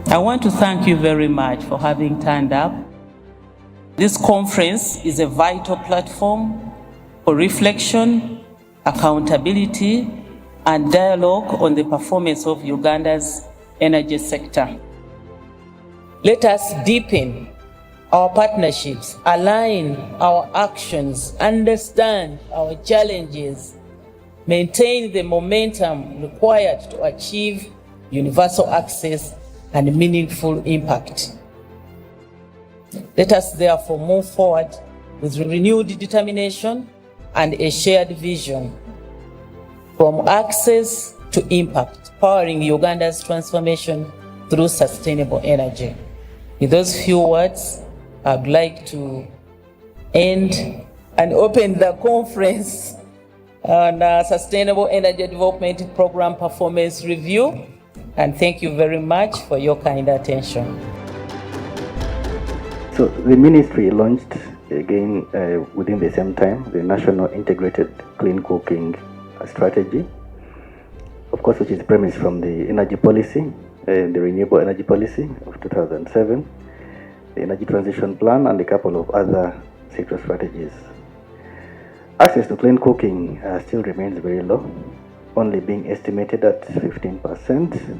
I want to thank you very much for having turned up. This conference is a vital platform for reflection, accountability, and dialogue on the performance of Uganda's energy sector. Let us deepen our partnerships, align our actions, understand our challenges, maintain the momentum required to achieve universal access and meaningful impact. Let us therefore move forward with renewed determination and a shared vision, from access to impact, powering Uganda's transformation through sustainable energy. With those few words, I'd like to end and open the conference on Sustainable Energy Development Program Performance Review. And thank you very much for your kind attention. So the ministry launched again within the same time the National Integrated Clean Cooking Strategy, of course, which is premised from the energy policy, the Renewable Energy Policy of 2007, the Energy Transition Plan, and a couple of other sector strategies. Access to clean cooking still remains very low, only being estimated at 15%.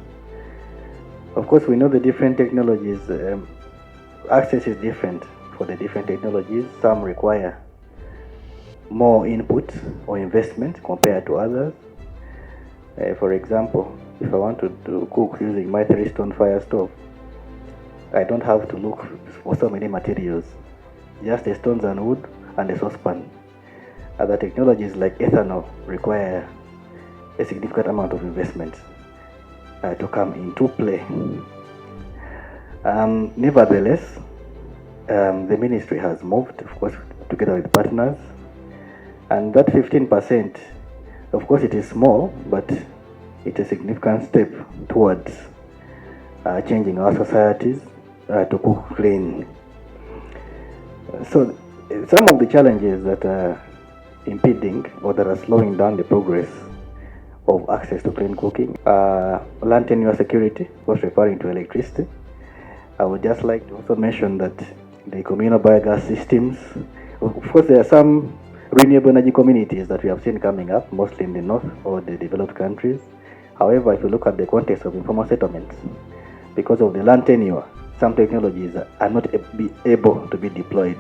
Of course, we know the different technologies, access is different for the different technologies. Some require more input or investment compared to others. For example, if I want to cook using my 3-stone fire stove, I don't have to look for so many materials, just the stones and wood and the saucepan. Other technologies like ethanol require a significant amount of investment to come into play. Nevertheless, the ministry has moved, of course, together with partners, and that 15%, of course, it is small, but it's a significant step towards changing our societies to cook clean. So some of the challenges that are impeding or that are slowing down the progress of access to clean cooking are land tenure security, of course referring to electricity. I would just like to also mention that the communal biogas systems, of course there are some renewable energy communities that we have seen coming up, mostly in the north or the developed countries. However, if you look at the context of informal settlements, because of the land tenure, some technologies are not able to be deployed.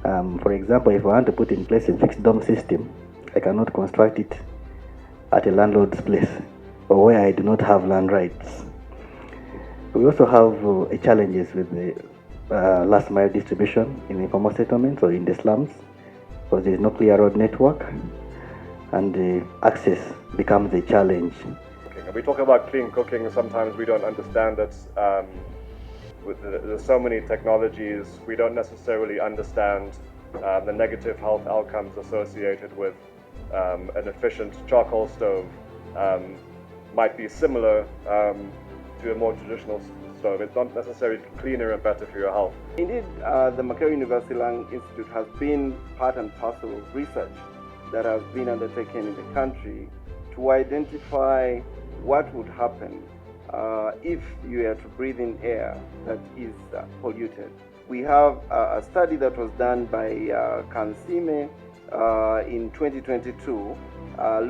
For example, if I want to put in place a fixed dome system, I cannot construct it at a landlord's place or where I do not have land rights. We also have challenges with the last mile distribution in informal settlements or in the slums, because there is no clear road network and access becomes a challenge. When we talk about clean cooking, sometimes we don't understand that there's so many technologies, we don't necessarily understand the negative health outcomes associated with an efficient charcoal stove. Might be similar to a more traditional stove. It's not necessarily cleaner and better for your health. Indeed, the Makerere University Lung Institute has been part and parcel of research that has been undertaken in the country to identify what would happen if you were to breathe in air that is polluted. We have a study that was done by Kansime in 2022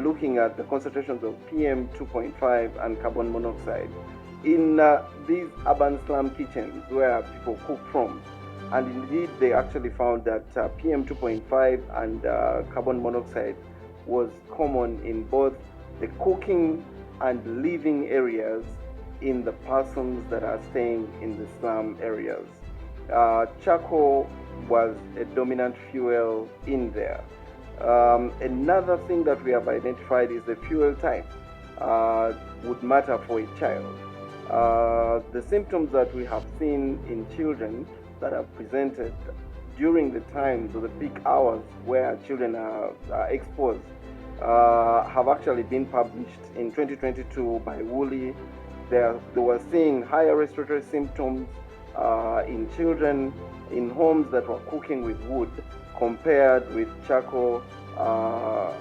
looking at the concentrations of PM 2.5 and carbon monoxide in these urban slum kitchens where people cook from. And indeed, they actually found that PM 2.5 and carbon monoxide was common in both the cooking and living areas in the persons that are staying in the slum areas. Charcoal was a dominant fuel in there. Another thing that we have identified is the fuel type would matter for a child. The symptoms that we have seen in children that are presented during the times of the peak hours where children are exposed have actually been published in 2022 by Woolley. They were seeing higher respiratory symptoms in children in homes that were cooking with wood compared with charcoal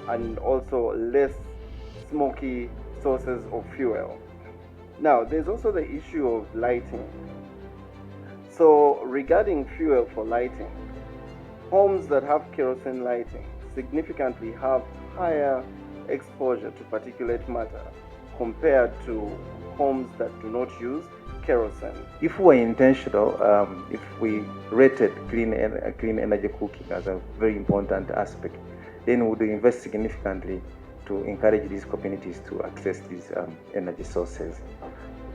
and also less smoky sources of fuel. Now, there's also the issue of lighting. So regarding fuel for lighting, homes that have kerosene lighting significantly have higher exposure to particulate matter compared to homes that do not use kerosene. If we were intentional, if we rated clean energy cooking as a very important aspect, then we would invest significantly to encourage these communities to access these energy sources.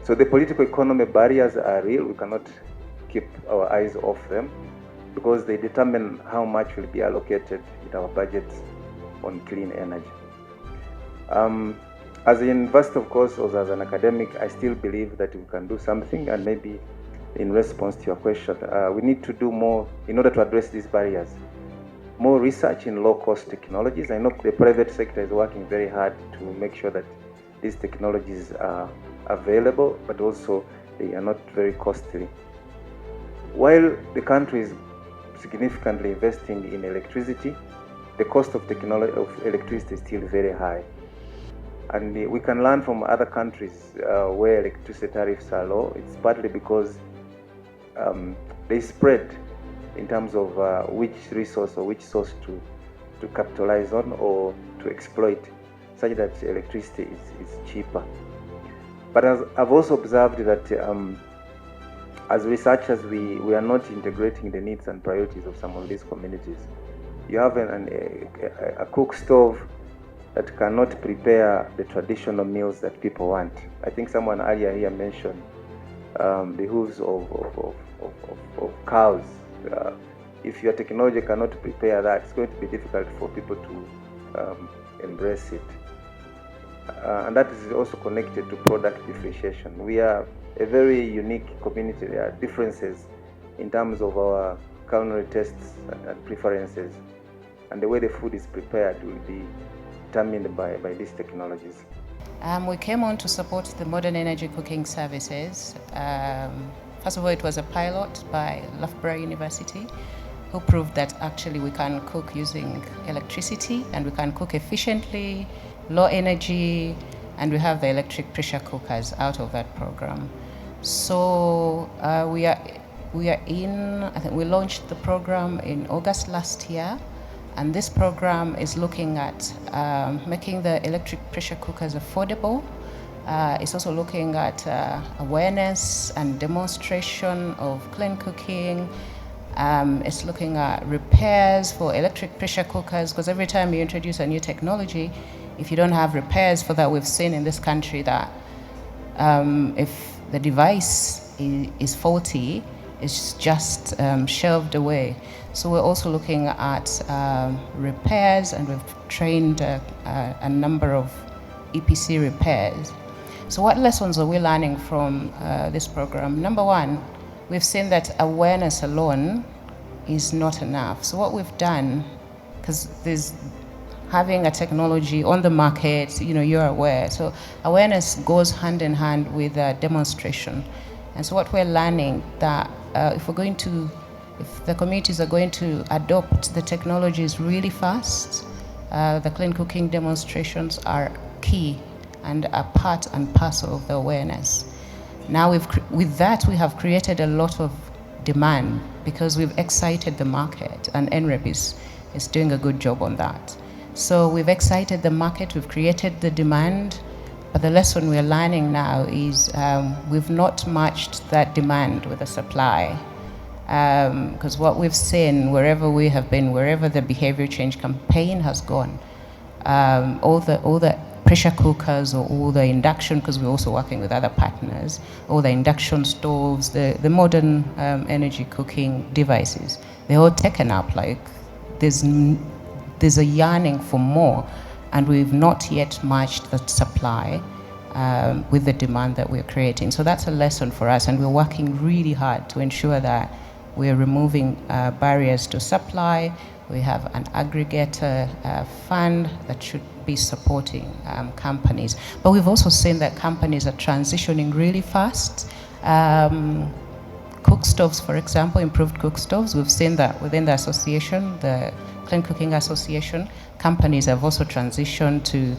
So the political economy barriers are real. We cannot keep our eyes off them because they determine how much will be allocated in our budgets on clean energy. As a university, of course, or as an academic, I still believe that we can do something, and maybe in response to your question, we need to do more in order to address these barriers. More research in low-cost technologies. I know the private sector is working very hard to make sure that these technologies are available, but also they are not very costly. While the country is significantly investing in electricity, the cost of electricity is still very high. And we can learn from other countries where electricity tariffs are low. It's partly because they spread in terms of which resource or which source to capitalize on or to exploit, such that electricity is cheaper. But as I've also observed that as researchers, we are not integrating the needs and priorities of some of these communities. You have a cook stove that cannot prepare the traditional meals that people want. I think someone earlier here mentioned the hooves of cows. If your technology cannot prepare that, it's going to be difficult for people to embrace it. And that is also connected to product differentiation. We are a very unique community. There are differences in terms of our culinary tastes and preferences, and the way the food is prepared will be determined by these technologies. We came on to support the modern energy cooking services. First of all, it was a pilot by Loughborough University, who proved that actually we can cook using electricity, and we can cook efficiently, low energy, and we have the electric pressure cookers out of that program. So we are in, I think we launched the program in August last year, and this program is looking at making the electric pressure cookers affordable. It's also looking at awareness and demonstration of clean cooking. It's looking at repairs for electric pressure cookers, because every time you introduce a new technology, if you don't have repairs for that, we've seen in this country that if the device is faulty, it's just shelved away. So we're also looking at repairs, and we've trained a number of EPC repairs. So what lessons are we learning from this program? Number one, we've seen that awareness alone is not enough. So what we've done, because there's having a technology on the market, you're aware. So awareness goes hand in hand with demonstration. And so what we're learning that if the communities are going to adopt the technologies really fast, the clean cooking demonstrations are key and are part and parcel of the awareness. Now with that, we have created a lot of demand because we've excited the market, and NREP is doing a good job on that. So we've excited the market, we've created the demand, but the lesson we're learning now is we've not matched that demand with the supply. Because what we've seen wherever we have been, wherever the behavior change campaign has gone, all the pressure cookers or all the induction, because we're also working with other partners, all the induction stoves, the modern energy cooking devices, they're all taken up. Like there's a yearning for more, and we've not yet matched the supply with the demand that we're creating. So that's a lesson for us, and we're working really hard to ensure that we're removing barriers to supply. We have an aggregator fund that should be supporting companies. But we've also seen that companies are transitioning really fast. Cook stoves, for example, improved cook stoves, we've seen that within the association, the Clean Cooking Association, companies have also transitioned to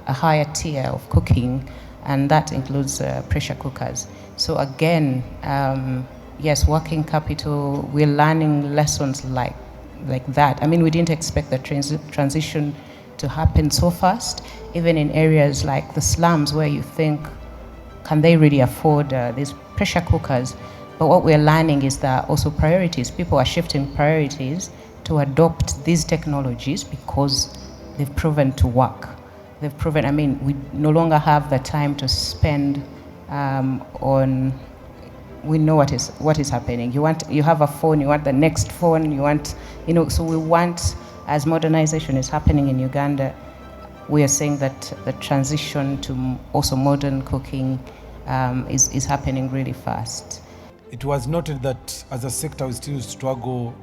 a higher tier of cooking, and that includes pressure cookers. So again, yes, working capital, we're learning lessons like that. I mean, we didn't expect the transition to happen so fast, even in areas like the slums where you think, can they really afford these pressure cookers? But what we're learning is that also priorities, people are shifting priorities to adopt these technologies because they've proven to work. They've proven, I mean, we no longer have the time to spend on, we know what is happening. You have a phone, you want the next phone, you want, so we want, as modernization is happening in Uganda, we are saying that the transition to also modern cooking is happening really fast. It was noted that as a sector we still struggle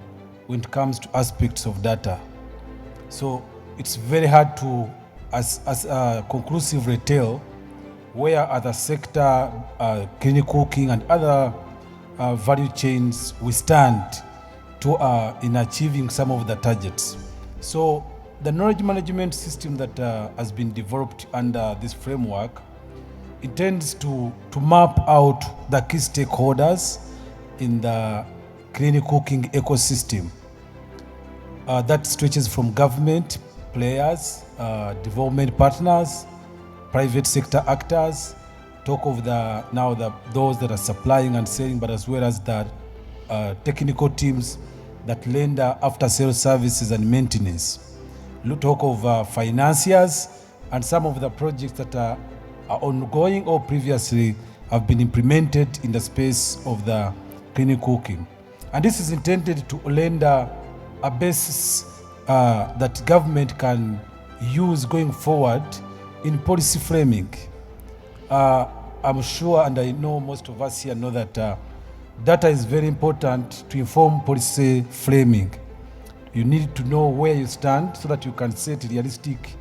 when it comes to aspects of data. So it's very hard to, as a conclusive retail, where other sector, clean cooking and other value chains, we stand to in achieving some of the targets. So the knowledge management system that has been developed under this framework intends to map out the key stakeholders in the clean cooking ecosystem. That stretches from government players, development partners, private sector actors, talk of those that are supplying and selling, but as well as the technical teams that render after-sales services and maintenance. Talk of financiers and some of the projects that are ongoing or previously have been implemented in the space of the clean cooking. And this is intended to render a basis that government can use going forward in policy framing. I'm sure, and I know most of us here know that data is very important to inform policy framing. You need to know where you stand so that you can set realistic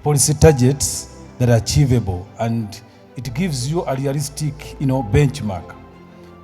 policy targets that are achievable, and it gives you a realistic, benchmark.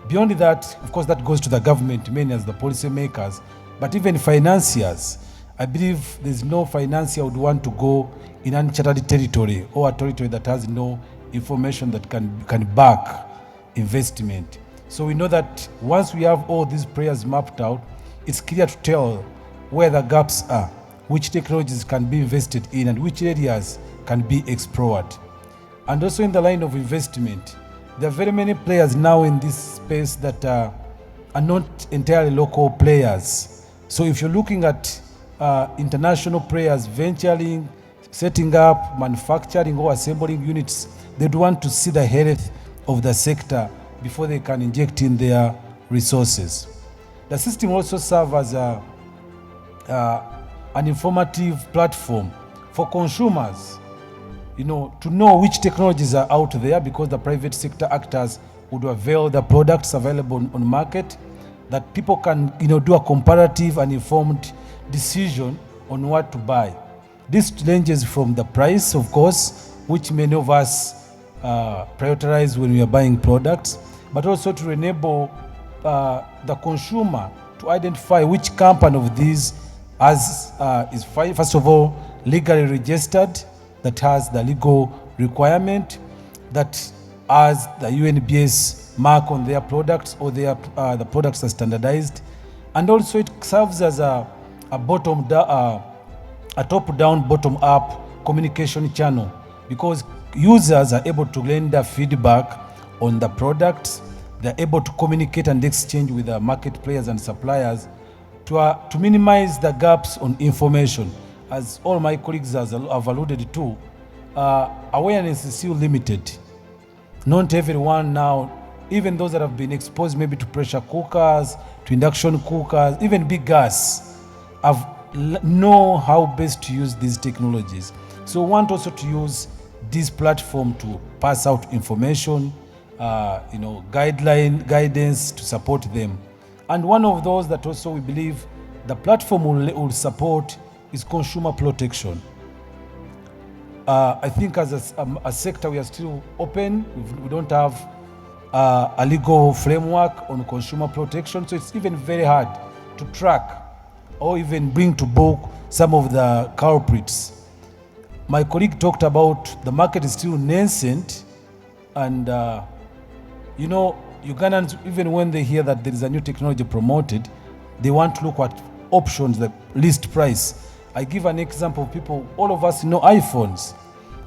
Beyond that, of course, that goes to the government, mainly as the policy makers, but even financiers. I believe there's no financier would want to go in uncharted territory or a territory that has no information that can back investment. So we know that once we have all these players mapped out, it's clear to tell where the gaps are, which technologies can be invested in, and which areas can be explored. And also in the line of investment, there are very many players now in this space that are not entirely local players. So if you're looking at international players venturing, setting up, manufacturing or assembling units, they'd want to see the health of the sector before they can inject in their resources. The system also serves as an informative platform for consumers, to know which technologies are out there, because the private sector actors would avail the products available on market, that people can, do a comparative and informed decision on what to buy. This ranges from the price, of course, which many of us prioritize when we are buying products, but also to enable the consumer to identify which company of these is first of all legally registered, that has the legal requirement, that has the UNBS mark on their products, or the products are standardized. And also it serves as a top-down, bottom-up communication channel, because users are able to render feedback on the products. They're able to communicate and exchange with the market players and suppliers to minimize the gaps on information. As all my colleagues have alluded to, awareness is still limited. Not everyone now, even those that have been exposed maybe to pressure cookers, to induction cookers, even big gas, know how best to use these technologies. So we want also to use this platform to pass out information, guidance to support them. And one of those that also we believe the platform will support is consumer protection. I think as a sector we are still open. We don't have a legal framework on consumer protection, so it's even very hard to track or even bring to book some of the culprits. My colleague talked about the market is still nascent, and Ugandans, even when they hear that there is a new technology promoted, they want to look at options, the least price. I give an example of people, all of us know iPhones,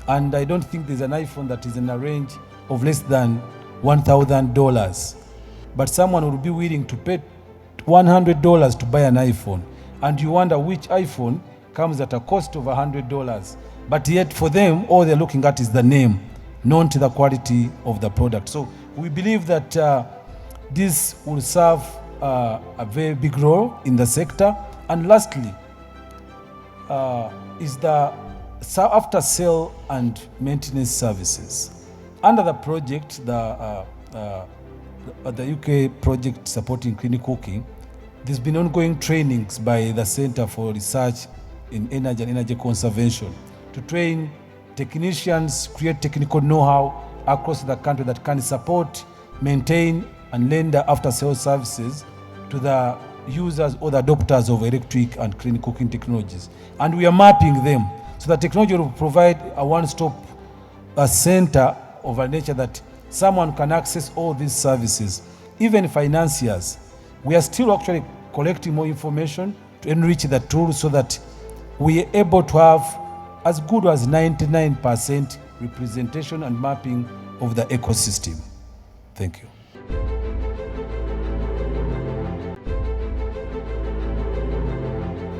and I don't think there's an iPhone that is in a range of less than $1,000. But someone will be willing to pay $100 to buy an iPhone, and you wonder which iPhone comes at a cost of $100. But yet for them, all they're looking at is the name, not the quality of the product. So we believe that this will serve a very big role in the sector. And lastly, is the after-sale and maintenance services. Under the project, the UK project supporting clean cooking, there's been ongoing trainings by the Center for Research in Energy and Energy Conservation to train technicians, create technical know-how across the country that can support, maintain, and render after-sales services to the users or the adopters of electric and clean cooking technologies. And we are mapping them. So the technology will provide a one-stop center of a nature that someone can access all these services. Even financiers, we are still actually collecting more information to enrich the tool so that we are able to have as good as 99% representation and mapping of the ecosystem. Thank you.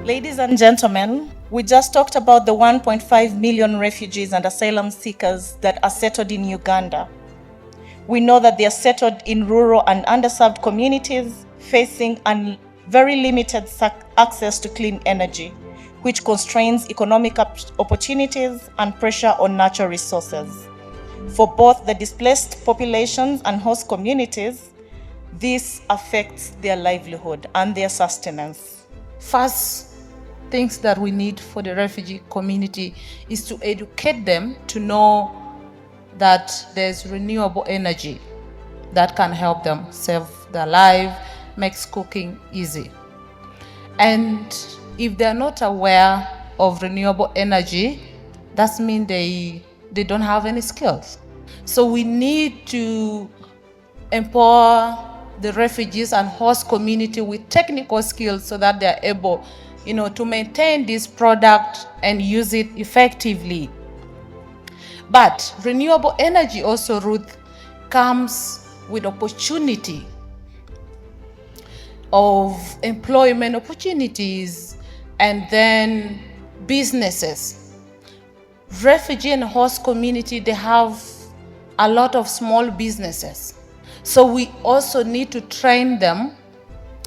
Ladies and gentlemen, we just talked about the 1.5 million refugees and asylum seekers that are settled in Uganda. We know that they are settled in rural and underserved communities facing very limited access to clean energy, which constrains economic opportunities and pressure on natural resources. For both the displaced populations and host communities, this affects their livelihood and their sustenance. First things that we need for the refugee community is to educate them to know that there's renewable energy that can help them save their life, makes cooking easy. And if they're not aware of renewable energy, that means they don't have any skills. So we need to empower the refugees and host community with technical skills so that they're able, to maintain this product and use it effectively. But renewable energy also, Ruth, comes with opportunity of employment opportunities and then businesses. Refugee and host community, they have a lot of small businesses. So we also need to train them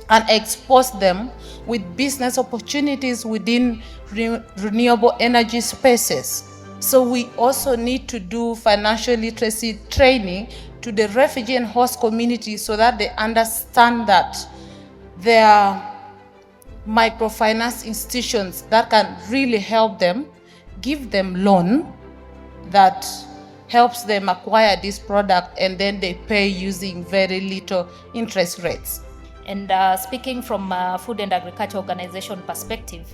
and expose them with business opportunities within renewable energy spaces. So we also need to do financial literacy training to the refugee and host community so that they understand that there are microfinance institutions that can really help them, give them loan that helps them acquire this product, and then they pay using very little interest rates. And speaking from a food and agriculture organization perspective,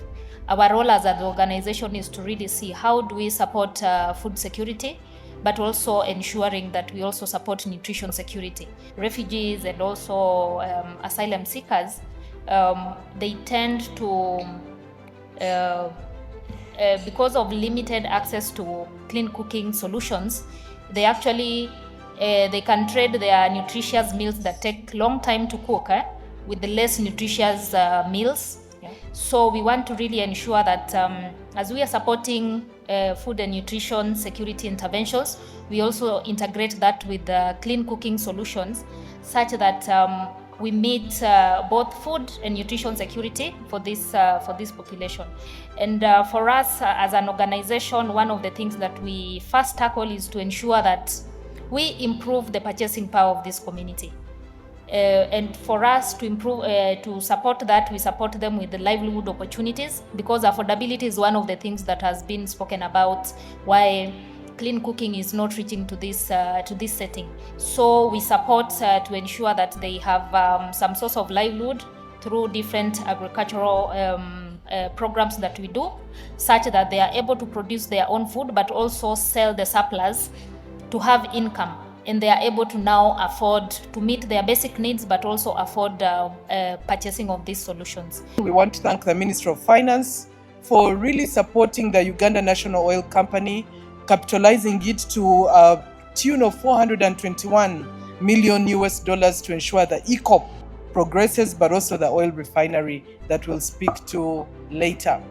our role as an organization is to really see how do we support food security, but also ensuring that we also support nutrition security. Refugees and also asylum seekers, they tend to, because of limited access to clean cooking solutions, they actually, they can trade their nutritious meals that take long time to cook with the less nutritious meals. Yeah. So we want to really ensure that as we are supporting food and nutrition security interventions, we also integrate that with clean cooking solutions such that we meet both food and nutrition security for this population. And for us as an organization, one of the things that we first tackle is to ensure that we improve the purchasing power of this community. And for us to improve, to support that, we support them with the livelihood opportunities, because affordability is one of the things that has been spoken about why clean cooking is not reaching to this setting. So we support to ensure that they have some source of livelihood through different agricultural programs that we do, such that they are able to produce their own food, but also sell the surplus to have income. And they are able to now afford to meet their basic needs, but also afford purchasing of these solutions. We want to thank the Ministry of Finance for really supporting the Uganda National Oil Company, capitalizing it to a tune of $421 million to ensure the ECOP progresses, but also the oil refinery that we'll speak to later.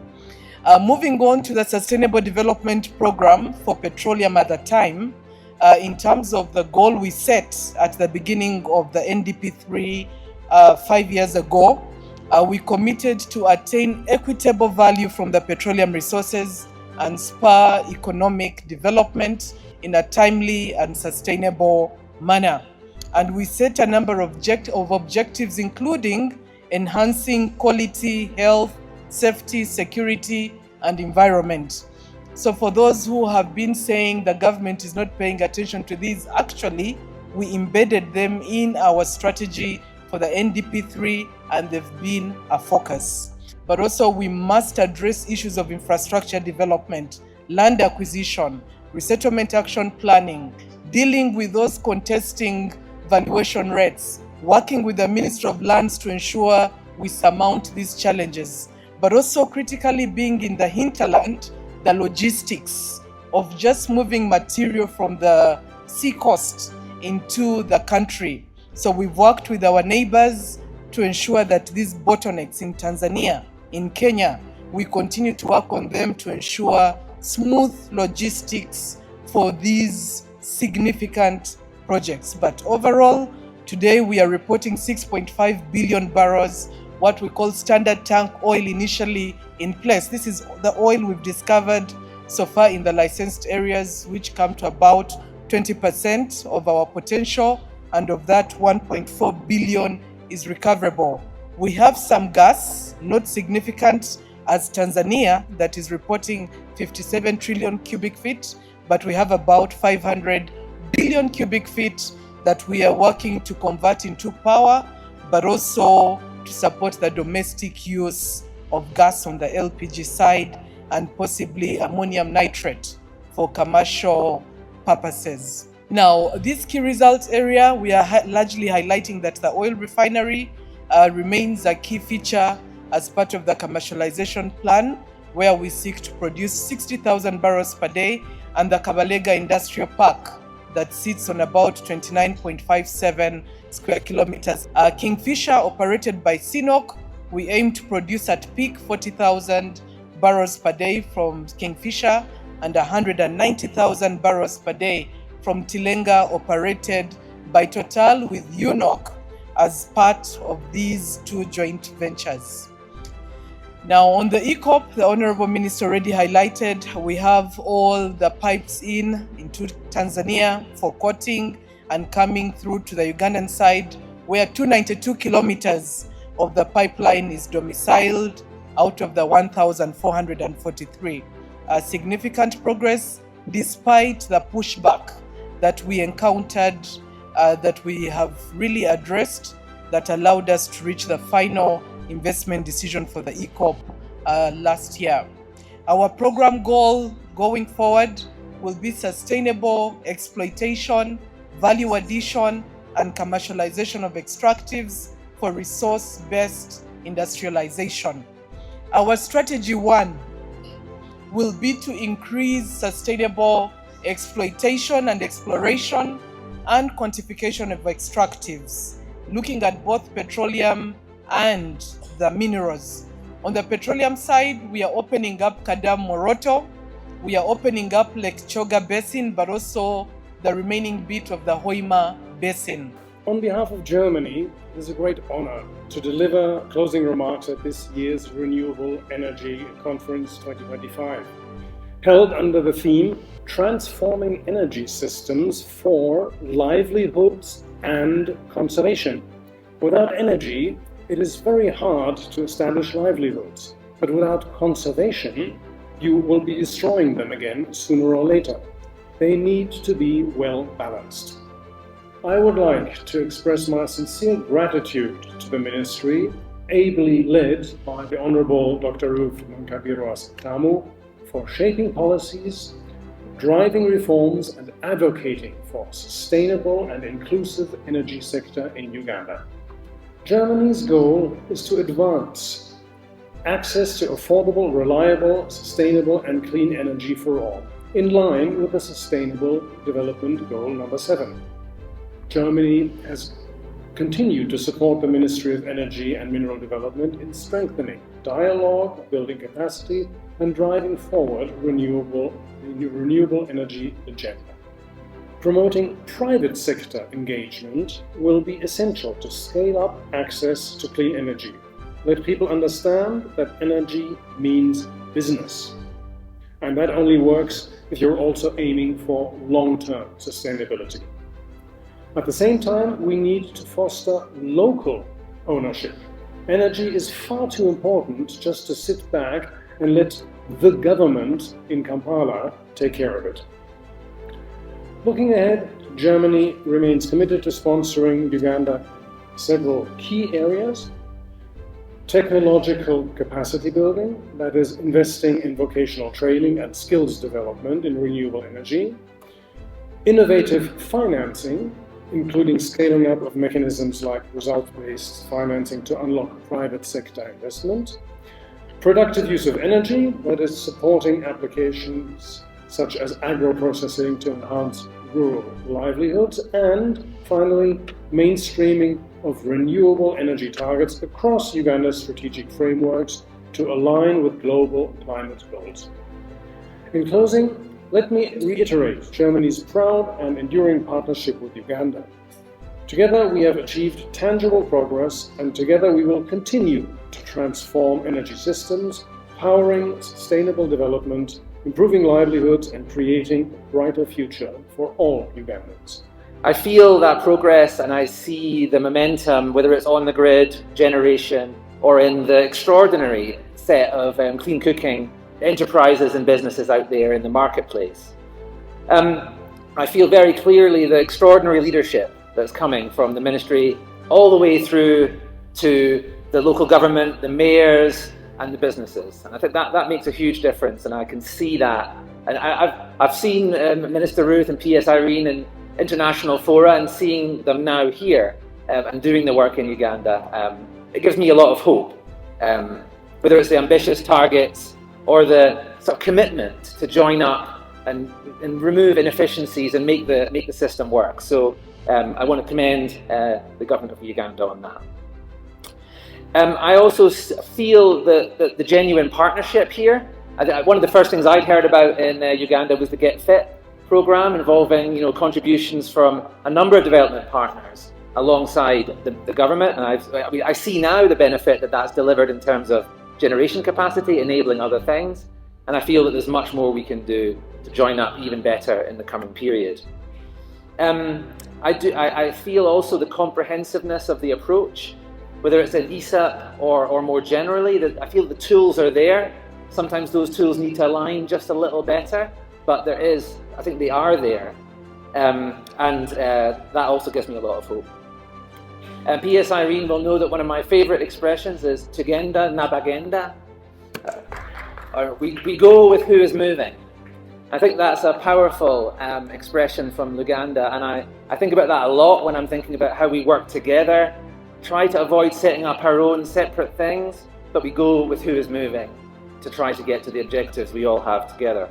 Moving on to the Sustainable Development Program for petroleum at the time, in terms of the goal we set at the beginning of the NDP3 5 years ago, we committed to attain equitable value from the petroleum resources and spur economic development in a timely and sustainable manner. And we set a number of objectives, including enhancing quality, health, safety, security, and environment. So for those who have been saying the government is not paying attention to these, actually, we embedded them in our strategy for the NDP3, and they've been a focus. But also we must address issues of infrastructure development, land acquisition, resettlement action planning, dealing with those contesting valuation rates, working with the Ministry of Lands to ensure we surmount these challenges, but also critically being in the hinterland, the logistics of just moving material from the sea coast into the country. So we've worked with our neighbors to ensure that these bottlenecks in Tanzania, in Kenya, we continue to work on them to ensure smooth logistics for these significant projects. But overall, today we are reporting 6.5 billion barrels, what we call standard tank oil initially in place. This is the oil we've discovered so far in the licensed areas, which come to about 20% of our potential, and of that 1.4 billion is recoverable. We have some gas, not significant as Tanzania, that is reporting 57 trillion cubic feet, but we have about 500 billion cubic feet that we are working to convert into power, but also to support the domestic use of gas on the LPG side, and possibly ammonium nitrate for commercial purposes. Now, this key results area, we are largely highlighting that the oil refinery remains a key feature as part of the commercialization plan, where we seek to produce 60,000 barrels per day, and the Kabalega Industrial Park that sits on about 29.57 square kilometers. Kingfisher, operated by CNOOC, we aim to produce at peak 40,000 barrels per day from Kingfisher and 190,000 barrels per day from Tilenga, operated by Total with UNOC as part of these two joint ventures. Now, on the ECOP, the Honorable Minister already highlighted, we have all the pipes into Tanzania for coating and coming through to the Ugandan side, where 292 kilometers of the pipeline is domiciled out of the 1,443. Significant progress despite the pushback that we encountered, that we have really addressed, that allowed us to reach the final investment decision for the ECOP last year. Our program goal going forward will be sustainable exploitation, value addition, and commercialization of extractives for resource-based industrialization. Our strategy 1 will be to increase sustainable exploitation and exploration and quantification of extractives, looking at both petroleum and the minerals. On the petroleum side, we are opening up Kadam Moroto, we are opening up Lake Choga Basin, but also the remaining bit of the Hoima Basin. On behalf of Germany, it is a great honor to deliver closing remarks at this year's Renewable Energy Conference 2025, held under the theme Transforming Energy Systems for Livelihoods and Conservation. Without energy, it is very hard to establish livelihoods, but without conservation, you will be destroying them again sooner or later. They need to be well balanced. I would like to express my sincere gratitude to the Ministry ably led by the Honorable Dr. Ruth Mankabirwa-Tamu for shaping policies, driving reforms and advocating for sustainable and inclusive energy sector in Uganda. Germany's goal is to advance access to affordable, reliable, sustainable and clean energy for all, in line with the Sustainable Development Goal number 7. Germany has continued to support the Ministry of Energy and Mineral Development in strengthening dialogue, building capacity, and driving forward the renewable energy agenda. Promoting private sector engagement will be essential to scale up access to clean energy. Let people understand that energy means business. And that only works if you're also aiming for long-term sustainability. At the same time, we need to foster local ownership. Energy is far too important just to sit back and let the government in Kampala take care of it. Looking ahead, Germany remains committed to sponsoring Uganda in several key areas. Technological capacity building, that is, investing in vocational training and skills development in renewable energy. Innovative financing, including scaling up of mechanisms like result-based financing to unlock private sector investment. Productive use of energy, that is, supporting applications such as agro-processing to enhance rural livelihoods. And finally, mainstreaming of renewable energy targets across Uganda's strategic frameworks to align with global climate goals. In closing, let me reiterate Germany's proud and enduring partnership with Uganda. Together we have achieved tangible progress, and together we will continue to transform energy systems, powering sustainable development, improving livelihoods and creating a brighter future for all Ugandans. I feel that progress and I see the momentum, whether it's on the grid, generation, or in the extraordinary set of clean cooking enterprises and businesses out there in the marketplace. I feel very clearly the extraordinary leadership that's coming from the ministry all the way through to the local government, the mayors and the businesses. And I think that makes a huge difference, and I can see that. And I've seen Minister Ruth and PS Irene in international fora, and seeing them now here and doing the work in Uganda, it gives me a lot of hope. Whether it's the ambitious targets or the sort of commitment to join up and remove inefficiencies and make the system work. So I want to commend the government of Uganda on that. I also feel the genuine partnership here. One of the first things I'd heard about in Uganda was the Get Fit program, involving contributions from a number of development partners alongside the government, and I see now the benefit that that's delivered in terms of generation capacity, enabling other things, and I feel that there's much more we can do to join up even better in the coming period. I feel also the comprehensiveness of the approach, whether it's in ESAP or more generally, that I feel the tools are there. Sometimes those tools need to align just a little better, but I think they are there, and that also gives me a lot of hope. PS Irene will know that one of my favourite expressions is "Tugenda nabagenda," we go with who is moving. I think that's a powerful expression from Luganda, and I think about that a lot when I'm thinking about how we work together, try to avoid setting up our own separate things, but we go with who is moving to try to get to the objectives we all have together.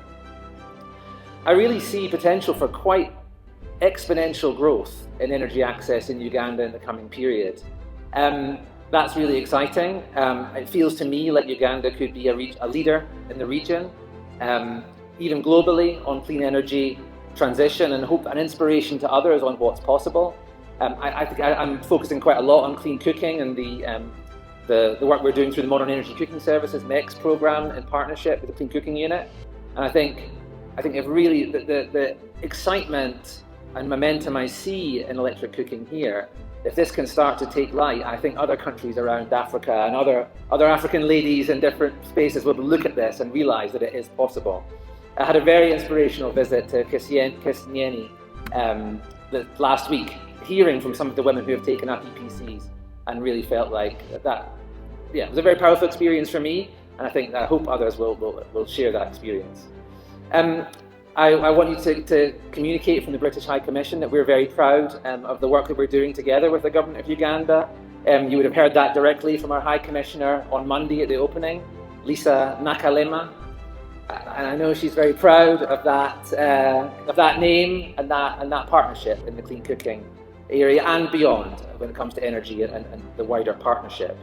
I really see potential for quite exponential growth in energy access in Uganda in the coming period. That's really exciting. It feels to me like Uganda could be a leader in the region, even globally, on clean energy transition, and hope an inspiration to others on what's possible. I think I'm focusing quite a lot on clean cooking and the work we're doing through the Modern Energy Cooking Services MEX program in partnership with the Clean Cooking Unit. And I think if really the excitement and momentum I see in electric cooking here, if this can start to take light, I think other countries around Africa and other African ladies in different spaces will look at this and realise that it is possible. I had a very inspirational visit to Kisnyeni last week, hearing from some of the women who have taken up EPCs, and really felt like that it was a very powerful experience for me, and I hope others will share that experience. I want you to communicate from the British High Commission that we're very proud of the work that we're doing together with the government of Uganda. You would have heard that directly from our High Commissioner on Monday at the opening, Lisa Nakalema, and I know she's very proud of that name and that partnership in the clean cooking area and beyond when it comes to energy and the wider partnership.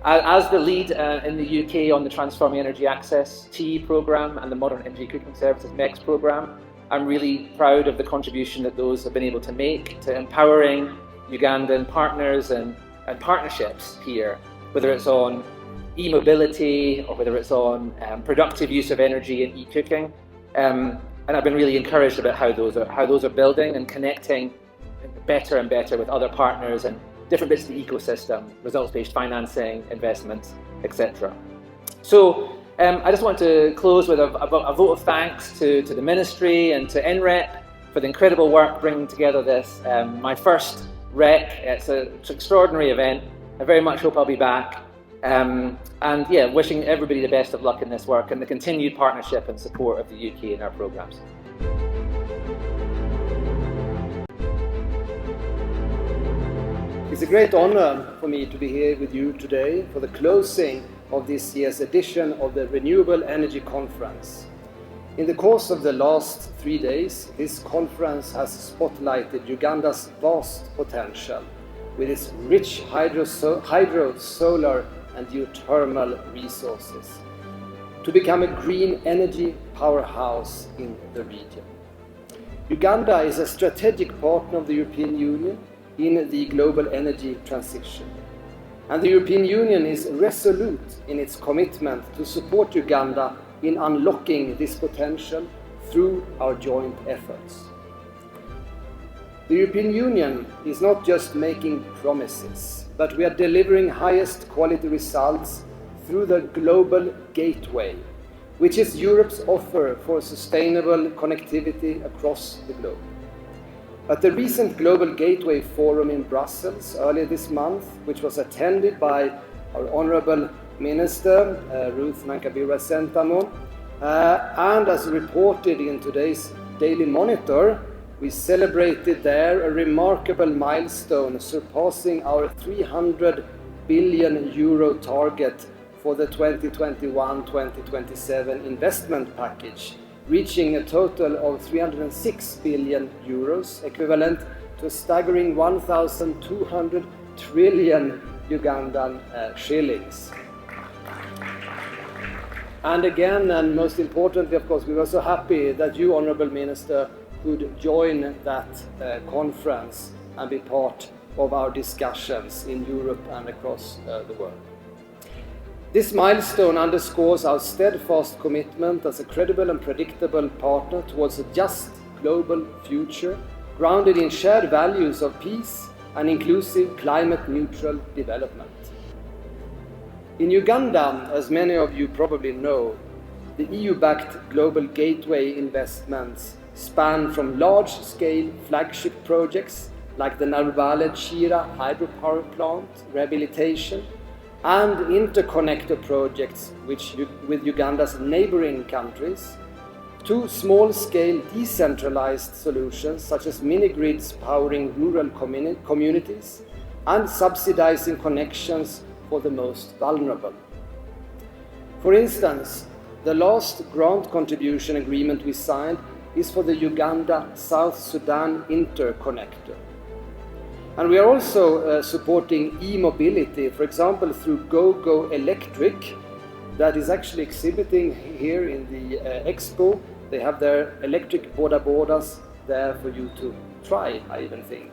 As the lead in the UK on the Transforming Energy Access TE programme and the Modern Energy Cooking Services MEX programme, I'm really proud of the contribution that those have been able to make to empowering Ugandan partners and partnerships here, whether it's on e-mobility or whether it's on productive use of energy and e-cooking. And I've been really encouraged about how those are building and connecting better and better with other partners and different bits of the ecosystem, results-based financing, investments, etc. So I just want to close with a vote of thanks to the Ministry and to NREP for the incredible work bringing together this, my first REC. It's an extraordinary event. I very much hope I'll be back. And yeah, wishing everybody the best of luck in this work and the continued partnership and support of the UK in our programmes. It's a great honor for me to be here with you today for the closing of this year's edition of the Renewable Energy Conference. In the course of the last 3 days, this conference has spotlighted Uganda's vast potential with its rich hydro, solar and geothermal resources to become a green energy powerhouse in the region. Uganda is a strategic partner of the European Union in the global energy transition. And the European Union is resolute in its commitment to support Uganda in unlocking this potential through our joint efforts. The European Union is not just making promises, but we are delivering highest quality results through the Global Gateway, which is Europe's offer for sustainable connectivity across the globe. At the recent Global Gateway Forum in Brussels earlier this month, which was attended by our Honourable Minister, Ruth Nankabira-Sentamu, and as reported in today's Daily Monitor, we celebrated there a remarkable milestone surpassing our €300 billion target for the 2021-2027 investment package, reaching a total of €306 billion, equivalent to a staggering 1,200 trillion Ugandan shillings. And again, and most importantly, of course, we were so happy that you, Honourable Minister, could join that conference and be part of our discussions in Europe and across the world. This milestone underscores our steadfast commitment as a credible and predictable partner towards a just global future, grounded in shared values of peace and inclusive climate-neutral development. In Uganda, as many of you probably know, the EU-backed Global Gateway investments span from large-scale flagship projects like the Narubale-Chira hydropower plant rehabilitation and interconnector projects with Uganda's neighboring countries, to small-scale decentralized solutions such as mini-grids powering rural communities and subsidizing connections for the most vulnerable. For instance, the last grant contribution agreement we signed is for the Uganda-South Sudan interconnector. And we are also supporting e-mobility, for example, through GoGo Electric, that is actually exhibiting here in the expo. They have their electric boda-bodas there for you to try, I even think.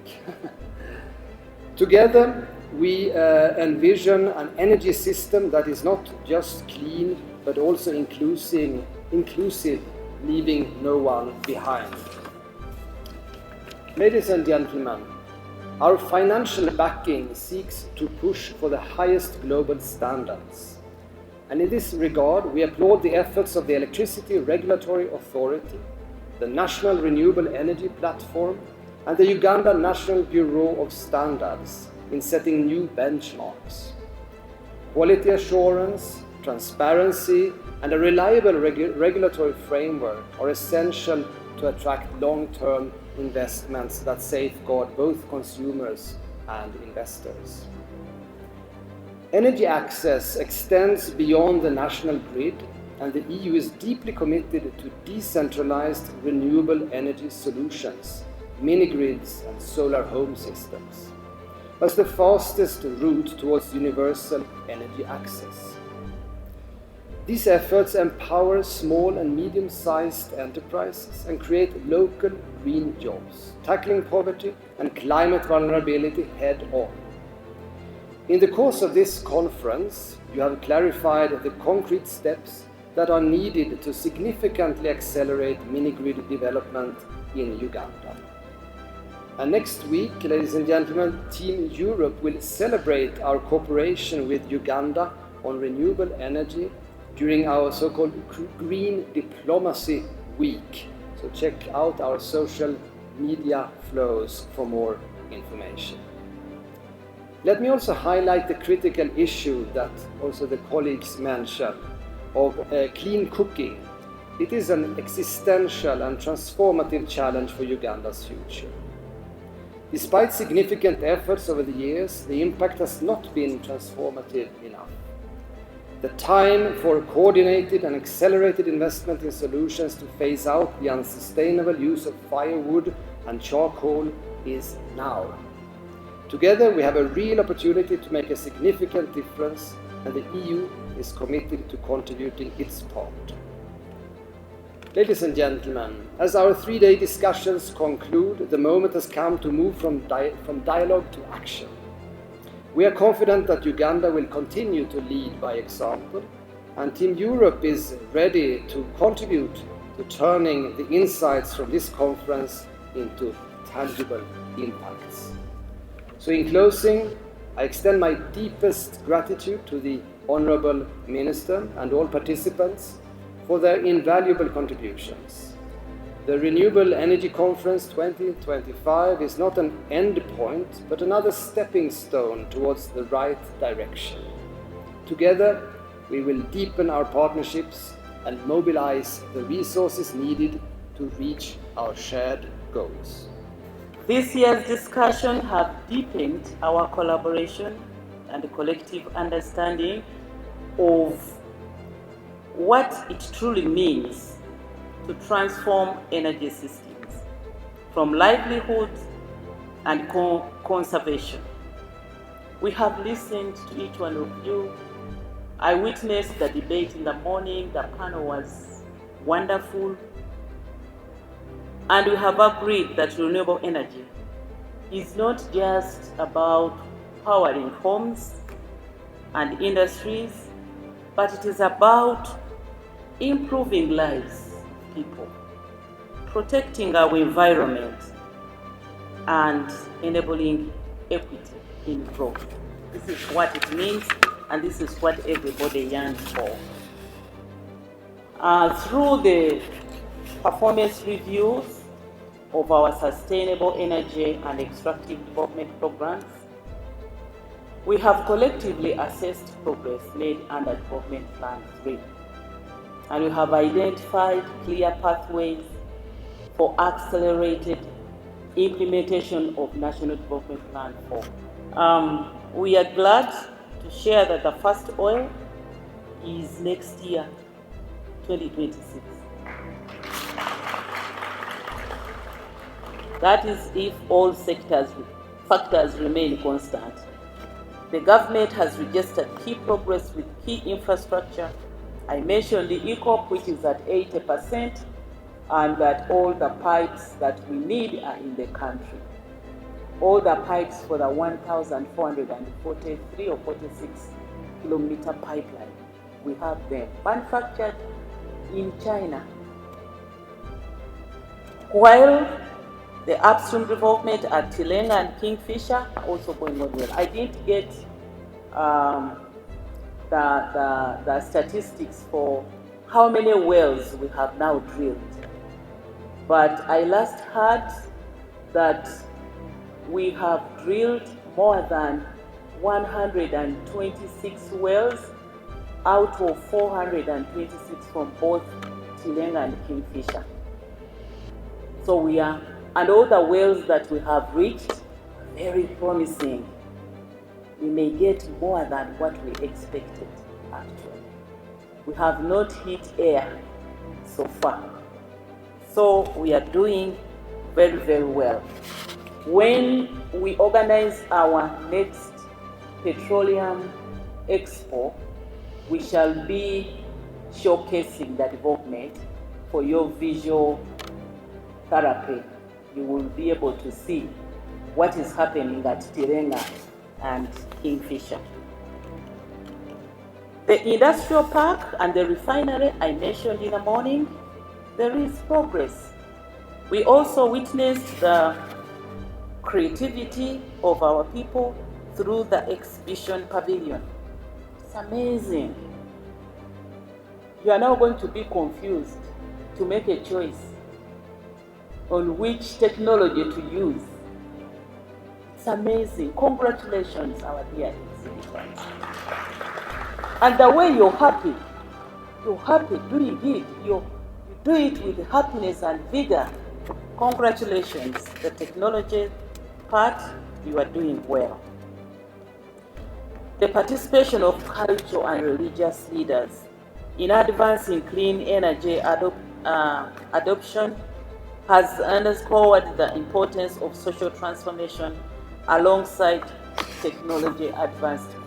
Together, we envision an energy system that is not just clean, but also inclusive, leaving no one behind. Ladies and gentlemen, our financial backing seeks to push for the highest global standards. And in this regard, we applaud the efforts of the Electricity Regulatory Authority, the National Renewable Energy Platform, and the Uganda National Bureau of Standards in setting new benchmarks. Quality assurance, transparency, and a reliable regulatory framework are essential to attract long-term investments that safeguard both consumers and investors. Energy access extends beyond the national grid, and the EU is deeply committed to decentralized renewable energy solutions, mini-grids and solar home systems, as the fastest route towards universal energy access. These efforts empower small and medium-sized enterprises and create local green jobs, tackling poverty and climate vulnerability head-on. In the course of this conference, you have clarified the concrete steps that are needed to significantly accelerate mini-grid development in Uganda. And next week, ladies and gentlemen, Team Europe will celebrate our cooperation with Uganda on renewable energy during our so-called Green Diplomacy Week. So check out our social media flows for more information. Let me also highlight the critical issue that also the colleagues mentioned of clean cooking. It is an existential and transformative challenge for Uganda's future. Despite significant efforts over the years, the impact has not been transformative enough. The time for coordinated and accelerated investment in solutions to phase out the unsustainable use of firewood and charcoal is now. Together, we have a real opportunity to make a significant difference, and the EU is committed to contributing its part. Ladies and gentlemen, as our three-day discussions conclude, the moment has come to move from dialogue to action. We are confident that Uganda will continue to lead by example, and Team Europe is ready to contribute to turning the insights from this conference into tangible impacts. So in closing, I extend my deepest gratitude to the Honourable Minister and all participants for their invaluable contributions. The Renewable Energy Conference 2025 is not an end point, but another stepping stone towards the right direction. Together, we will deepen our partnerships and mobilize the resources needed to reach our shared goals. This year's discussion have deepened our collaboration and collective understanding of what it truly means to transform energy systems from livelihoods and conservation. We have listened to each one of you. I witnessed the debate in the morning. The panel was wonderful. And we have agreed that renewable energy is not just about powering homes and industries, but it is about improving lives of people, protecting our environment, and enabling equity in growth. This is what it means, and this is what everybody yearns for. Through the performance reviews of our sustainable energy and extractive development programs, we have collectively assessed progress made under Development Plan 3, and we have identified clear pathways for accelerated implementation of National Development Plan 4. We are glad to share that the first oil is next year, 2026. That is if all factors remain constant. The government has registered key progress with key infrastructure. I mentioned the ECOP, which is at 80%, and that all the pipes that we need are in the country. All the pipes for the 1,443 or 46 kilometer pipeline, we have them manufactured in China. While the upstream development at Tilenga and Kingfisher are also going on well. I didn't get the statistics for how many wells we have now drilled, but I last heard that we have drilled more than 126 wells out of 426 from both Tilenga and Kingfisher. So and all the wells that we have reached are very promising. We may get more than what we expected, actually. We have not hit air so far. So we are doing very, very well. When we organize our next petroleum expo, we shall be showcasing the development for your visual therapy. You will be able to see what is happening at Tilenga and Kingfisher. The industrial park and the refinery I mentioned in the morning, there is progress. We also witnessed the creativity of our people through the exhibition pavilion. It's amazing. You are now going to be confused to make a choice on which technology to use. It's amazing. Congratulations, our dear exhibitors. And the way you're happy doing it. You do it with happiness and vigor. Congratulations. The technology part, you are doing well. The participation of cultural and religious leaders in advancing clean energy adoption has underscored the importance of social transformation alongside technology advancement.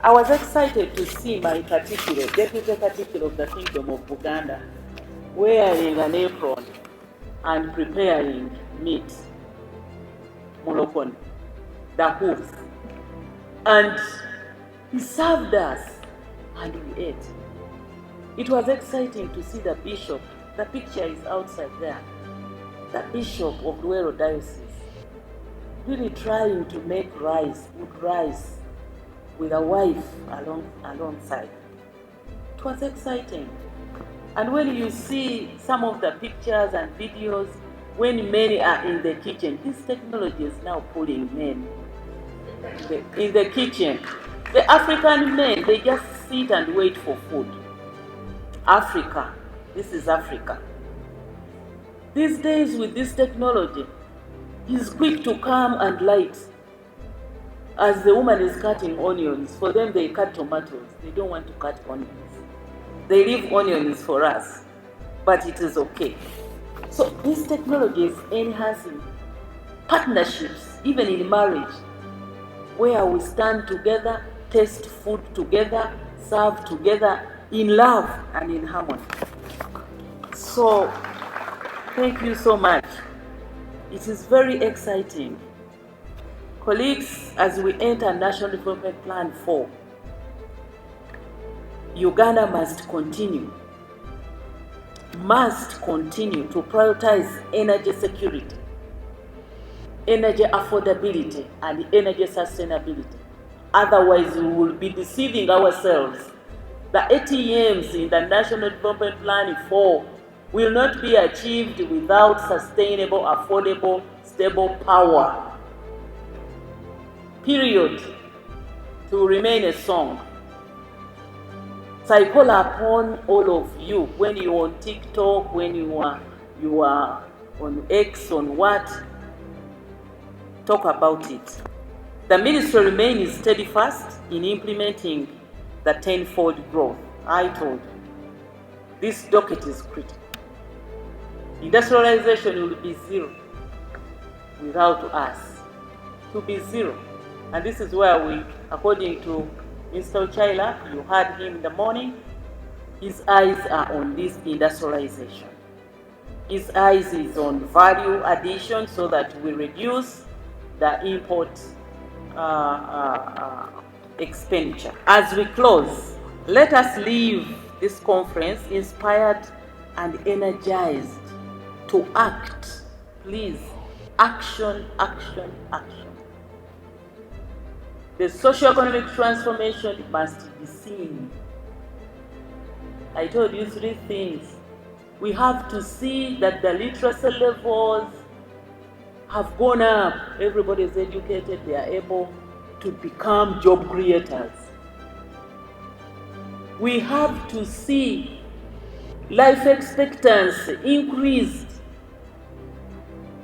I was excited to see my Katikkiro, Deputy Katikkiro of the Kingdom of Buganda, wearing an apron and preparing meat, molokon, the hoof. And he served us and we ate. It was exciting to see the bishop. The picture is outside there. The bishop of Luero Diocese really trying to make good rice with a wife alongside. It was exciting. And when you see some of the pictures and videos, when men are in the kitchen, this technology is now pulling men in the kitchen. The African men, they just sit and wait for food. Africa, this is Africa. These days with this technology, he's quick to come and light. As the woman is cutting onions, for them they cut tomatoes. They don't want to cut onions. They leave onions for us, but it is okay. So this technology is enhancing partnerships, even in marriage, where we stand together, taste food together, serve together in love and in harmony. So thank you so much. It is very exciting. Colleagues, as we enter National Development Plan 4, Uganda must continue to prioritize energy security, energy affordability, and energy sustainability. Otherwise, we will be deceiving ourselves. The ATMs in the National Development Plan 4 will not be achieved without sustainable, affordable, stable power. Period. To remain a song. So I call upon all of you, when you are on TikTok, when you are on X, on what, talk about it. The ministry remains steadfast in implementing the tenfold growth. I told you, this docket is critical. Industrialization will be zero without us. To be zero. And this is where we, according to Mr. Ochaila, you heard him in the morning, his eyes are on this industrialization. His eyes is on value addition so that we reduce the import expenditure. As we close, let us leave this conference inspired and energized to act. Please, action, action, action. The socio-economic transformation must be seen. I told you 3 things. We have to see that the literacy levels have gone up. Everybody is educated, they are able to become job creators. We have to see life expectancy increased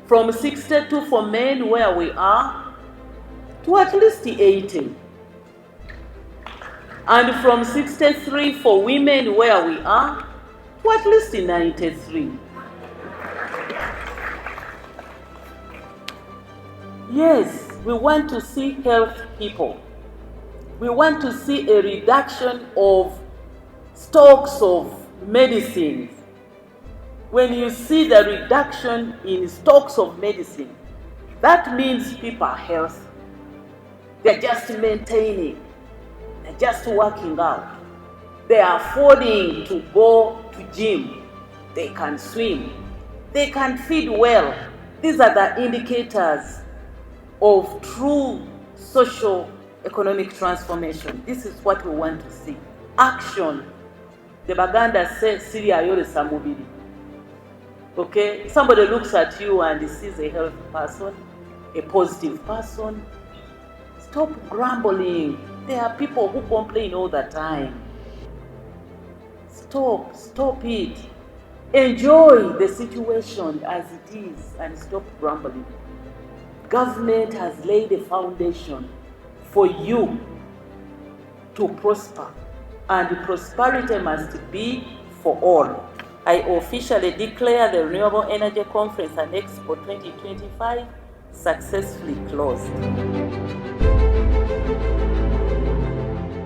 from 62 for men where we are to at least 80. And from 63 for women where we are to at least 93. Yes, we want to see healthy people. We want to see a reduction of stocks of medicines. When you see the reduction in stocks of medicine, that means people are healthy. They're just maintaining. They're just working out. They are affording to go to gym. They can swim. They can feed well. These are the indicators of true social economic transformation. This is what we want to see. Action. The Baganda says, Syria yore samubili. Okay? Somebody looks at you and sees a healthy person, a positive person. Stop grumbling. There are people who complain all the time. Stop it. Enjoy the situation as it is and stop grumbling. Government has laid a foundation for you to prosper, and prosperity must be for all. I officially declare the Renewable Energy Conference and Expo 2025 successfully closed.